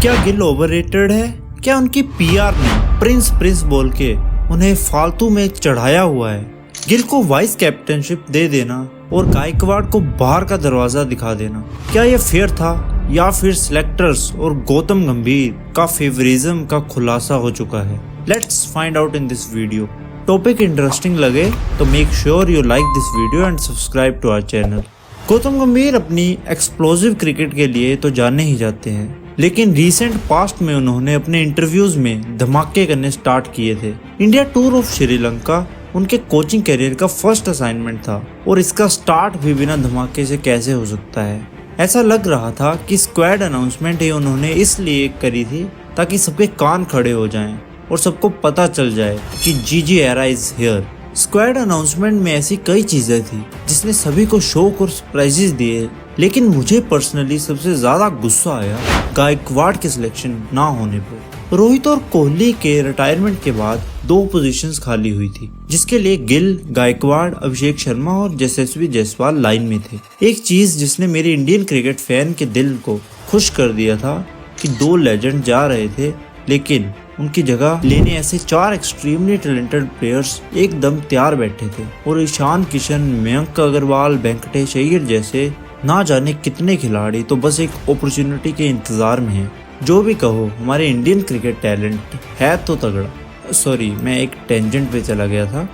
क्या गिल ओवररेटेड है? क्या उनकी पीआर ने प्रिंस बोल के उन्हें फालतू में चढ़ाया हुआ है? गिल को वाइस कैप्टनशिप दे देना और गायकवाड़ को बाहर का दरवाजा दिखा देना, क्या ये फेयर था या फिर सिलेक्टर्स और गौतम गंभीर का फेवरिज्म का खुलासा हो चुका है? Let's find out in this video. Topic interesting लगे तो make sure you like this video and subscribe to our channel. Gautam Gambhir अपनी एक्सप्लोसिव क्रिकेट के लिए तो जाने ही जाते हैं, लेकिन रीसेंट पास्ट में उन्होंने अपने इंटरव्यूज में धमाके करने स्टार्ट किए थे। इंडिया टूर ऑफ श्रीलंका उनके कोचिंग करियर का फर्स्ट असाइनमेंट था और इसका स्टार्ट भी बिना धमाके से कैसे हो सकता है। ऐसा लग रहा था कि स्क्वाड अनाउंसमेंट ही उन्होंने इसलिए करी थी ताकि सबके कान खड़े हो जाएं और सबको पता चल जाए कि जीजी era is here. Squad announcement में ऐसी कई चीजें थी जिसने सभी को शौक और सरप्राइजेस दिए, लेकिन मुझे पर्सनली सबसे ज्यादा गुस्सा आया गायकवाड़ के सिलेक्शन ना होने पर। रोहित और कोहली के रिटायरमेंट के बाद 2 पोजीशंस खाली हुई थी, जिसके लिए गिल, गायकवाड़, अभिषेक शर्मा और यशस्वी जायसवाल लाइन में थे। एक चीज जिसने मेरे इंडियन क्रिकेट फैन के दिल को खुश कर दिया था कि 2 लेजेंड जा रहे थे, लेकिन उनकी जगह लेने ऐसे 4 एक्सट्रीमली टैलेंटेड प्लेयर्स एकदम तैयार बैठे थे और ईशान किशन, मयंक अग्रवाल, वेंकटेश अय्यर जैसे ना जाने कितने खिलाड़ी तो बस एक अपॉर्चुनिटी के इंतजार में हैं। जो भी कहो, हमारे इंडियन क्रिकेट टैलेंट है तो तगड़ा। सॉरी, मैं एक टेंजेंट पे चला गया था।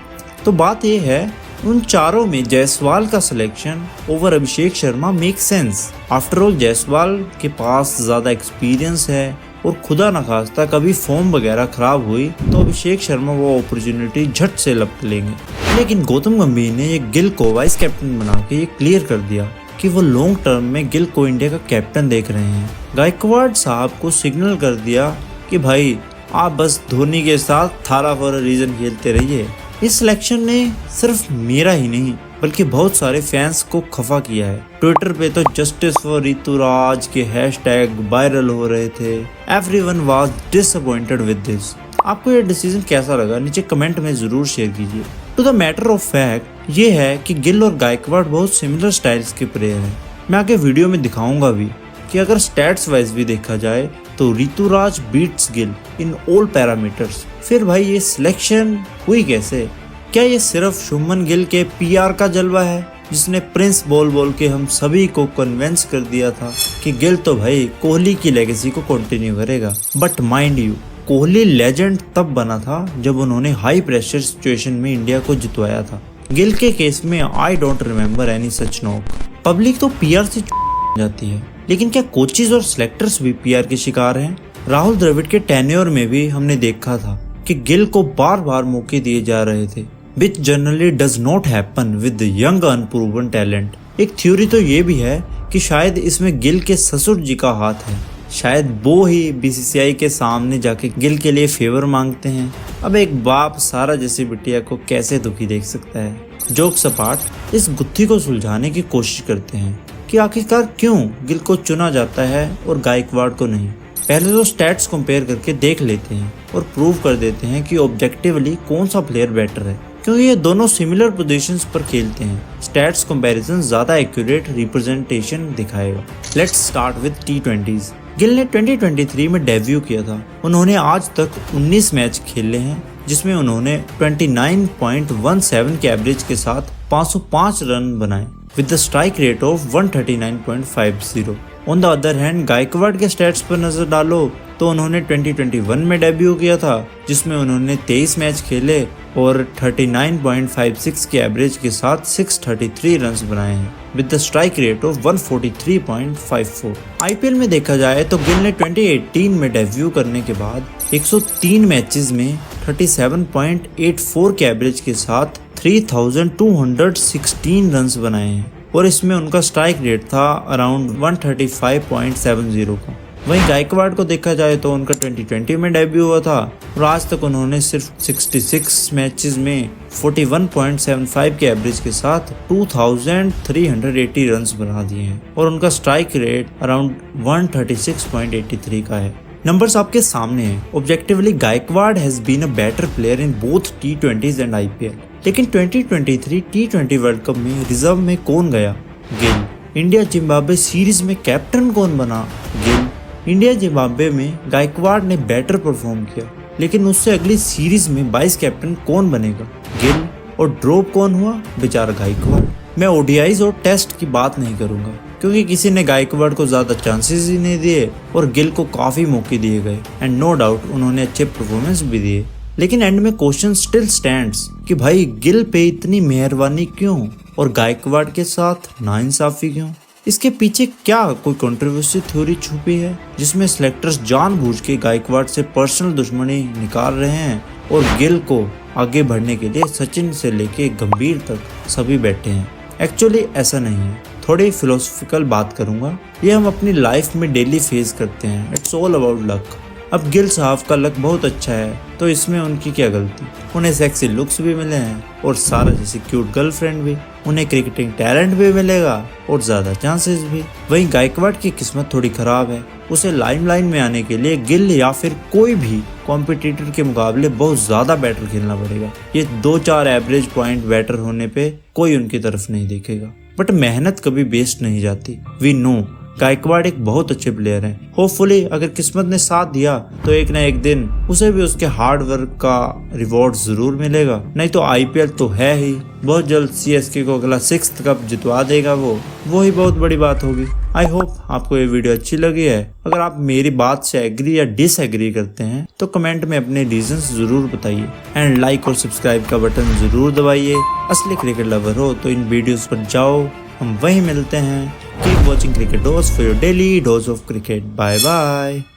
तो बात ये है, उन चारों में जायसवाल का selection over Abhishek Sharma make sense. After all Jaiswal के पास ज्यादा एक्सपीरियंस है और खुदा न खास्ता कभी फॉर्म वगैरह खराब हुई तो अभिषेक शर्मा वो अपॉर्चुनिटी झट से लपट लेंगे। लेकिन गौतम गंभीर ने ये गिल को वाइस कैप्टन बना के ये क्लियर कर दिया कि वो लॉन्ग टर्म में गिल को इंडिया का कैप्टन देख रहे हैं। गायकवाड़ साहब को सिग्नल कर दिया कि भाई आप बस धोनी के साथ थारा फॉर अ रीजन खेलते रहिए। इस सिलेक्शन ने सिर्फ मेरा ही नहीं बल्कि बहुत सारे फैंस को खफा किया है। ट्विटर पे तो जस्टिस फॉर ऋतुराज के हैशटैग वायरल हो रहे थे। Everyone was disappointed with this. आपको ये डिसीजन कैसा लगा? नीचे कमेंट में जरूर शेयर कीजिए। To the matter of fact ये है कि गिल और गायकवाड़ बहुत सिमिलर स्टाइल्स के प्लेयर हैं। मैं आगे वीडियो में दिखाऊंगा भी कि अगर स्टैट्स वाइज भी देखा जाए तो Ruturaj beats Gill in all parameters. फिर भाई ये सिलेक्शन हुई कैसे? क्या ये सिर्फ शुभमन गिल के पीआर का जलवा है जिसने प्रिंस बोल के हम सभी को कन्विंस कर दिया था कि गिल तो भाई कोहली की लेगेसी को कंटिन्यू करेगा? But mind you, Kohli legend तब बना था जब उन्होंने हाई प्रेशर सिचुएशन में इंडिया को जितवाया था। गिल के केस में I don't remember any such knock. Public तो पीआर से जाती है, लेकिन क्या कोचेज और सिलेक्टर्स भी पीआर के शिकार हैं? राहुल द्रविड़ के टेन्योर में भी हमने देखा था कि गिल को बार बार मौके दिए जा रहे थे, which generally does not happen with the young unproven talent। एक थ्योरी तो ये भी है कि शायद इसमें गिल के ससुर जी का हाथ है। शायद वो ही बीसीसीआई के सामने जाके गिल के लिए फेवर मांगते हैं। अब एक बाप सारा जैसी बिटिया को कैसे दुखी देख सकता है? जोक्स अपार्ट, इस गुत्थी को सुलझाने की कोशिश करते हैं कि आखिरकार क्यों गिल को चुना जाता है और गायकवाड़ को नहीं। पहले तो स्टैट्स कंपेयर करके देख लेते हैं और प्रूव कर देते हैं कि ऑब्जेक्टिवली कौन सा प्लेयर बेटर है, क्योंकि ये दोनों सिमिलर पोजीशंस पर खेलते हैं। स्टैट्स कंपैरिजन ज्यादा एक्यूरेट रिप्रेजेंटेशन दिखाएगा। Let's start with T20s। Gill ने 2023 में डेब्यू किया था। उन्होंने आज तक 19 मैच खेले हैं, जिसमें उन्होंने 29.17 के एवरेज के साथ 505 रन बनाए with the strike rate of 139.50। On the other hand Gaikwad के स्टैट्स पर नजर डालो तो उन्होंने 2021 में डेब्यू किया था, जिसमें उन्होंने 23 मैच खेले और 39.56 के एवरेज के साथ 633 रन्स बनाए हैं with the strike rate of 143.54। IPL में देखा जाए तो गिल ने 2018 में डेब्यू करने के बाद 103 मैचेस में 37.84 के एवरेज के साथ 3216 रन्स बनाए हैं और इसमें उनका स्ट्राइक रेट था अराउंड 135.70 का। वहीं गायकवाड़ को देखा जाए तो उनका 2020 में डेब्यू हुआ था और आज तक उन्होंने सिर्फ 66 मैचेस में 41.75 के एवरेज के साथ 2380 रन्स बना दिए हैं और उनका स्ट्राइक रेट अराउंड 136.83 का है। नंबर्स आपके सामने हैं। Objectively Gaikwad has been a better player in both T20s and IPL, लेकिन 2023 T20 वर्ल्ड कप में रिजर्व में कौन गया? गिल। इंडिया जिम्बाब्वे सीरीज में कैप्टन कौन बना? गिल। इंडिया जिम्बाब्वे में गायकवाड़ ने बेटर परफॉर्म किया, लेकिन उससे अगली सीरीज में वाइस कैप्टन कौन बनेगा? गिल। और ड्रॉप कौन हुआ? बेचारा गायकवाड़। मैं ओडीआईज और टेस्ट की बात नहीं करूंगा, क्योंकि किसी ने गायकवाड़ को ज्यादा चांसेस ही नहीं दिए और गिल को काफी मौके दिए गए एंड नो डाउट उन्होंने अच्छे परफॉर्मेंस भी दिए। लेकिन एंड में क्वेश्चन स्टिल स्टैंड्स कि भाई गिल पे इतनी मेहरबानी क्यों और गायकवाड़ के साथ नाइंसाफी क्यों? इसके पीछे क्या कोई कंट्रोवर्सी थ्योरी छुपी है जिसमें सिलेक्टर्स जानबूझ के गायकवाड़ से पर्सनल दुश्मनी निकाल रहे हैं और गिल को आगे बढ़ने के लिए सचिन से लेके गंभीर तक सभी बैठे हैं? एक्चुअली ऐसा नहीं है। थोड़ी फिलोसफिकल बात करूंगा। ये हम अपनी लाइफ में डेली फेस करते हैं। It's all about luck. अब गिल साहब का लक बहुत अच्छा है तो इसमें उनकी क्या गलती? उन्हें सेक्सी लुक्स भी मिले हैं और सारा जैसी क्यूट गर्लफ्रेंड भी। उन्हें क्रिकेटिंग टैलेंट भी मिलेगा और ज्यादा चांसेस भी। वहीं गायकवाड़ की किस्मत थोड़ी खराब है। उसे लाइन में आने के लिए गिल या फिर कोई भी कॉम्पिटिटर के मुकाबले बहुत ज्यादा बेटर खेलना पड़ेगा। ये 2-4 एवरेज पॉइंट बेटर होने पे कोई उनकी तरफ नहीं देखेगा। बट मेहनत कभी वेस्ट नहीं जाती। वी नो गायकवाड़ एक बहुत अच्छे प्लेयर हैं। होपफुली अगर किस्मत ने साथ दिया तो एक ना एक दिन उसे भी उसके हार्ड वर्क का रिवॉर्ड जरूर मिलेगा। नहीं तो आईपीएल तो है ही, बहुत जल्द सीएसके को अगला 6th कप जितवा देगा वो ही बहुत बड़ी बात होगी। आई होप आपको ये वीडियो अच्छी लगी है। अगर आप मेरी बात से एग्री या डिसएग्री करते हैं तो कमेंट में अपने रीजंस जरूर बताइए एंड लाइक और सब्सक्राइब का बटन जरूर दबाइए। असली क्रिकेट लवर हो तो इन वीडियोस पर जाओ, हम वहीं मिलते हैं। Keep watching Cricket Dose for your daily dose of cricket. Bye bye.